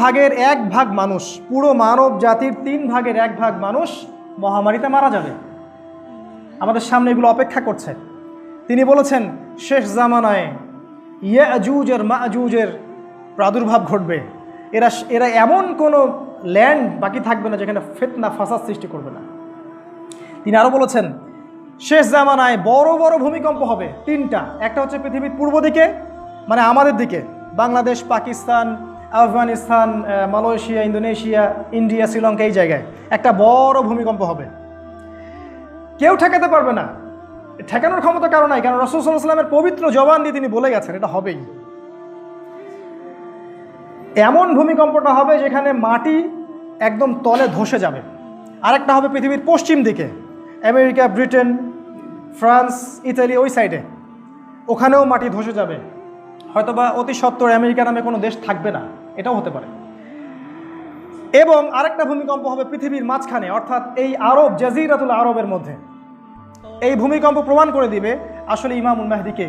ভাগের 1 ভাগ মানুষ, পুরো মানব জাতির 3 ভাগের 1 ভাগ মানুষ মহামারীতে মারা যাবে। আমাদের সামনে এগুলো অপেক্ষা করছে। তিনি বলেছেন শেষ জামানায় ইয়াজুজ আর মাজুজের প্রাদুর্ভাব ঘটবে। এরা এমন কোনো ল্যান্ড বাকি থাকবে না যেখানে ফিতনা ফাসাদ সৃষ্টি করবে না। তিনি আরও বলেছেন শেষ জামানায় বড় বড় ভূমিকম্প হবে 3টা। একটা হচ্ছে পৃথিবীর পূর্ব দিকে, মানে আমাদের দিকে, Bangladesh, Pakistan, Afghanistan, Malaysia, Indonesia, India, Sri Lanka, এই জায়গায় একটা বড় ভূমিকম্প হবে। কেউ ঠেকাতে পারবে না, ঠেকানোর ক্ষমতা কারো নাই, কারণ রাসূল সাল্লাল্লাহু আলাইহি ওয়াসাল্লামের পবিত্র জবান দিয়ে তিনি বলে গেছেন এটা হবেই। এমন ভূমিকম্পটা হবে যেখানে মাটি একদম তলে ধসে যাবে। আরেকটা হবে পৃথিবীর পশ্চিম দিকে, আমেরিকা, ব্রিটেন, ফ্রান্স, ইতালি, ওই সাইডে, ওখানেও মাটি ধসে যাবে। হয়তোবা অতি সত্বর আমেরিকা নামে কোনো দেশ থাকবে না, এটাও হতে পারে। এবং আরেকটা ভূমিকম্প হবে পৃথিবীর মাঝখানে, অর্থাৎ এই আরব, জাজিরাতুল আরবের মধ্যে। এই ভূমিকম্প প্রমাণ করে দিবে আসলে ইমামুল মাহদিকে।